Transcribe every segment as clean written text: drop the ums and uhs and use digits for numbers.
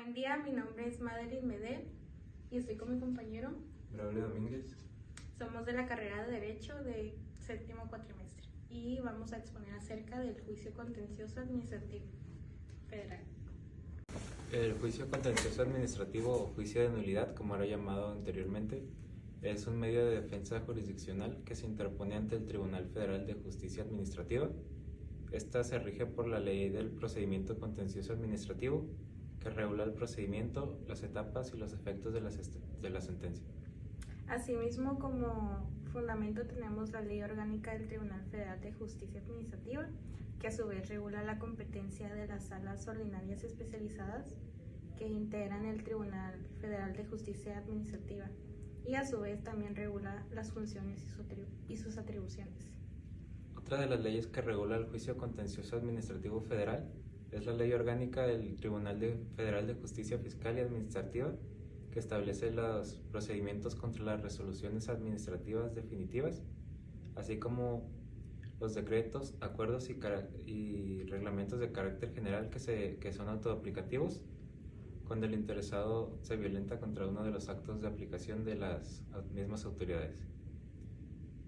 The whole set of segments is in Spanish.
Buen día, mi nombre es Madeline Medel y estoy con mi compañero Braulio Domínguez. Somos de la carrera de Derecho de séptimo cuatrimestre y vamos a exponer acerca del juicio contencioso administrativo federal. El juicio contencioso administrativo o juicio de nulidad, como era llamado anteriormente, es un medio de defensa jurisdiccional que se interpone ante el Tribunal Federal de Justicia Administrativa. Esta se rige por la Ley del Procedimiento Contencioso Administrativo, que regula el procedimiento, las etapas y los efectos de la sentencia. Asimismo, como fundamento tenemos la Ley Orgánica del Tribunal Federal de Justicia Administrativa, que a su vez regula la competencia de las salas ordinarias especializadas que integran el Tribunal Federal de Justicia Administrativa y a su vez también regula las funciones y sus atribuciones. Otra de las leyes que regula el juicio contencioso administrativo federal es la Ley Orgánica del Tribunal Federal de Justicia Fiscal y Administrativa, que establece los procedimientos contra las resoluciones administrativas definitivas, así como los decretos, acuerdos y reglamentos de carácter general que son autoaplicativos cuando el interesado se violenta contra uno de los actos de aplicación de las mismas autoridades.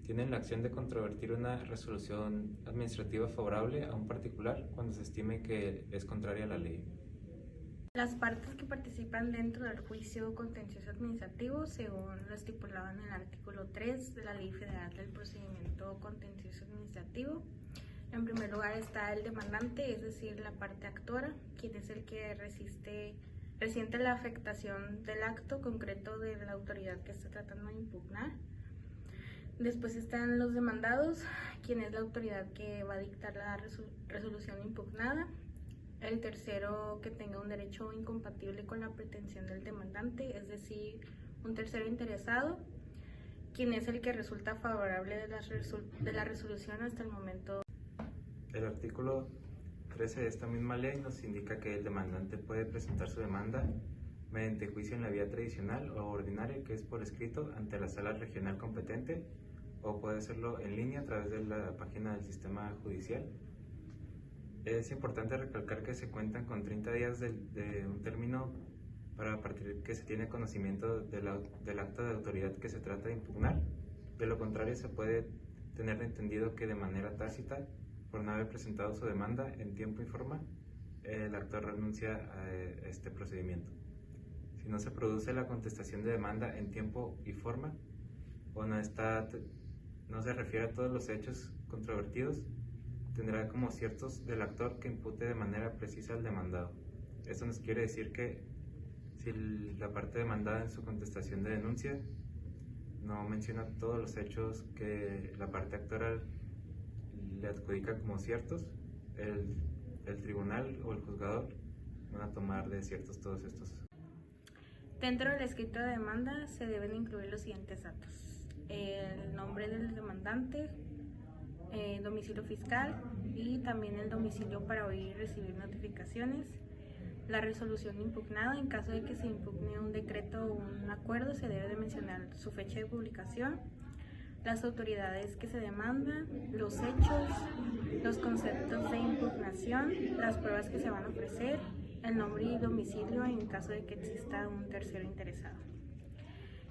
Tienen la acción de controvertir una resolución administrativa favorable a un particular cuando se estime que es contraria a la ley. Las partes que participan dentro del juicio contencioso administrativo, según lo estipulado en el artículo 3 de la Ley Federal del Procedimiento Contencioso Administrativo. En primer lugar está el demandante, es decir, la parte actora, quien es el que resiente la afectación del acto concreto de la autoridad que está tratando de impugnar. Después están los demandados, quien es la autoridad que va a dictar la resolución impugnada. El tercero, que tenga un derecho incompatible con la pretensión del demandante, es decir, un tercero interesado, quien es el que resulta favorable de la resolución hasta el momento. El artículo 13 de esta misma ley nos indica que el demandante puede presentar su demanda mediante juicio en la vía tradicional o ordinaria, que es por escrito, ante la sala regional competente, o puede hacerlo en línea a través de la página del sistema judicial. Es importante recalcar que se cuentan con 30 días de un término para partir que se tiene conocimiento del acto de autoridad que se trata de impugnar. De lo contrario, se puede tener entendido que de manera tácita, por no haber presentado su demanda en tiempo y forma, el actor renuncia a este procedimiento. Si no se produce la contestación de demanda en tiempo y forma, o no se refiere a todos los hechos controvertidos, tendrá como ciertos del actor que impute de manera precisa al demandado. Esto nos quiere decir que si la parte demandada en su contestación de denuncia no menciona todos los hechos que la parte actora le adjudica como ciertos, el tribunal o el juzgador van a tomar de ciertos todos estos. Dentro del escrito de demanda se deben incluir los siguientes datos: el nombre del demandante, domicilio fiscal y también el domicilio para oír y recibir notificaciones, la resolución impugnada. En caso de que se impugne un decreto o un acuerdo, se debe de mencionar su fecha de publicación, las autoridades que se demandan, los hechos, los conceptos de impugnación, las pruebas que se van a ofrecer, el nombre y domicilio en caso de que exista un tercero interesado.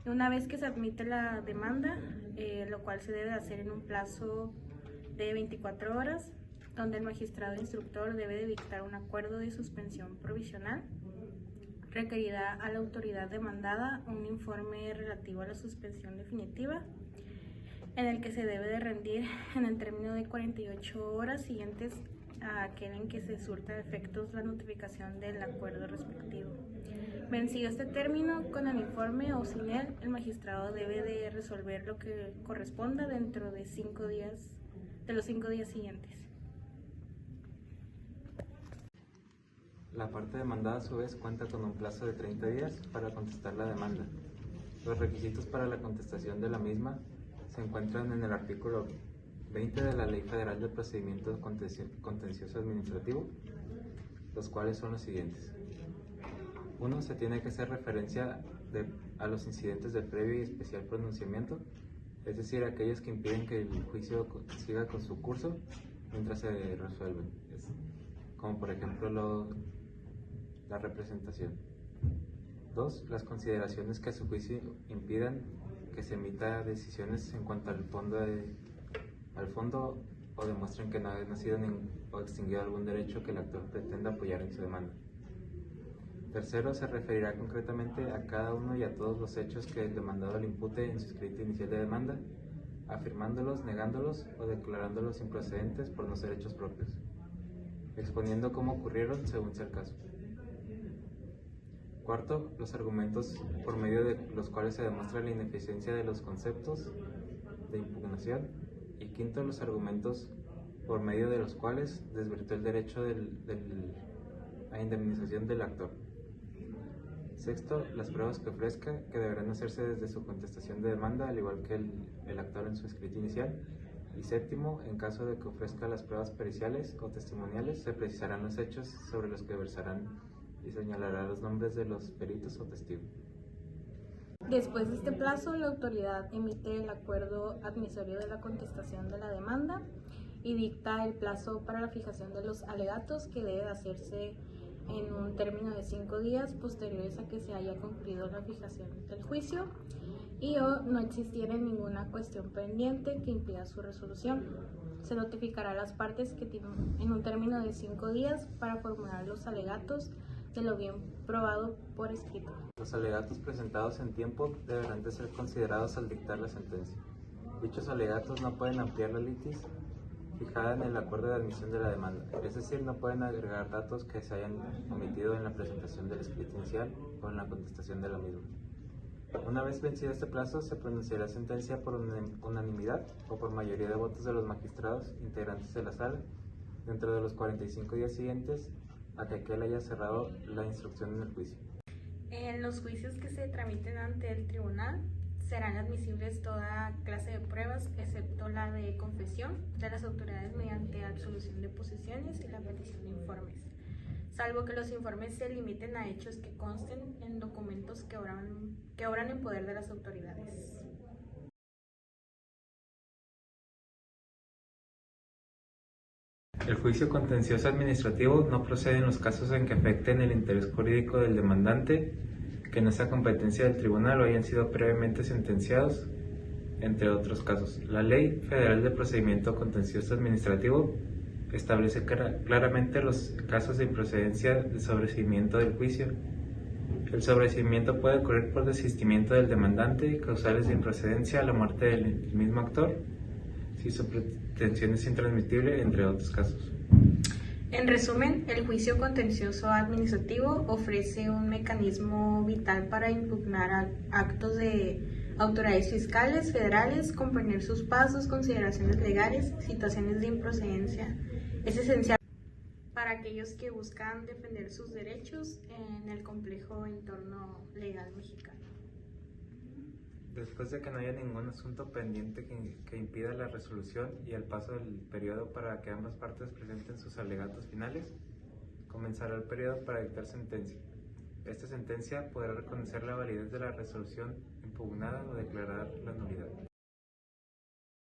Una vez que se admite la demanda, lo cual se debe hacer en un plazo de 24 horas, donde el magistrado instructor debe de dictar un acuerdo de suspensión provisional, requerirá a la autoridad demandada un informe relativo a la suspensión definitiva, en el que se debe de rendir en el término de 48 horas siguientes a aquel en que se surta de efectos la notificación del acuerdo respectivo. Vencido este término, con el informe o sin él, el magistrado debe de resolver lo que corresponda dentro de los 5 días siguientes. La parte demandada a su vez cuenta con un plazo de 30 días para contestar la demanda. Los requisitos para la contestación de la misma se encuentran en el artículo 20 de la Ley Federal del Procedimiento Contencioso Administrativo, los cuales son los siguientes. 1. Se tiene que hacer referencia a los incidentes de previo y especial pronunciamiento, es decir, aquellos que impiden que el juicio siga con su curso mientras se resuelve, como por ejemplo la representación. 2. Las consideraciones que a su juicio impidan que se emita decisiones en cuanto al fondo o demuestren que no ha nacido o extinguido algún derecho que el actor pretenda apoyar en su demanda. Tercero, se referirá concretamente a cada uno y a todos los hechos que el demandado le impute en su escrito inicial de demanda, afirmándolos, negándolos o declarándolos improcedentes por no ser hechos propios, exponiendo cómo ocurrieron según sea el caso. Cuarto, los argumentos por medio de los cuales se demuestra la ineficiencia de los conceptos de impugnación. Y quinto, los argumentos por medio de los cuales desvirtuó el derecho a indemnización del actor. Sexto, las pruebas que ofrezca, que deberán hacerse desde su contestación de demanda, al igual que el actor en su escrito inicial. Y séptimo, en caso de que ofrezca las pruebas periciales o testimoniales, se precisarán los hechos sobre los que versarán y señalará los nombres de los peritos o testigos. Después de este plazo, la autoridad emite el acuerdo admisorio de la contestación de la demanda y dicta el plazo para la fijación de los alegatos, que debe hacerse en un término de 5 días posteriores a que se haya concluido la fijación del juicio y o no existiera ninguna cuestión pendiente que impida su resolución. Se notificará a las partes que tienen en un término de 5 días para formular los alegatos de lo bien probado por escrito. Los alegatos presentados en tiempo deberán de ser considerados al dictar la sentencia. Dichos alegatos no pueden ampliar la litis fijada en el acuerdo de admisión de la demanda, es decir, no pueden agregar datos que se hayan omitido en la presentación del escrito inicial o en la contestación de la misma. Una vez vencido este plazo, se pronunciará sentencia por unanimidad o por mayoría de votos de los magistrados integrantes de la sala dentro de los 45 días siguientes a que aquel haya cerrado la instrucción en el juicio. En los juicios que se tramiten ante el tribunal serán admisibles toda clase de pruebas, excepto la de confesión de las autoridades mediante absolución de posiciones y la petición de informes, salvo que los informes se limiten a hechos que consten en documentos que obran en poder de las autoridades. El juicio contencioso administrativo no procede en los casos en que afecten el interés jurídico del demandante, que no sea competencia del tribunal o hayan sido previamente sentenciados, entre otros casos. La Ley Federal de Procedimiento Contencioso Administrativo establece claramente los casos de improcedencia de sobreseimiento del juicio. El sobreseimiento puede ocurrir por desistimiento del demandante, causales de improcedencia, la muerte del mismo actor, si su pretensión es intransmitible, entre otros casos. En resumen, el juicio contencioso administrativo ofrece un mecanismo vital para impugnar actos de autoridades fiscales federales, comprender sus pasos, consideraciones legales, situaciones de improcedencia. Es esencial para aquellos que buscan defender sus derechos en el complejo entorno legal mexicano. Después de que no haya ningún asunto pendiente que impida la resolución y el paso del periodo para que ambas partes presenten sus alegatos finales, comenzará el periodo para dictar sentencia. Esta sentencia podrá reconocer la validez de la resolución impugnada o declarar la nulidad.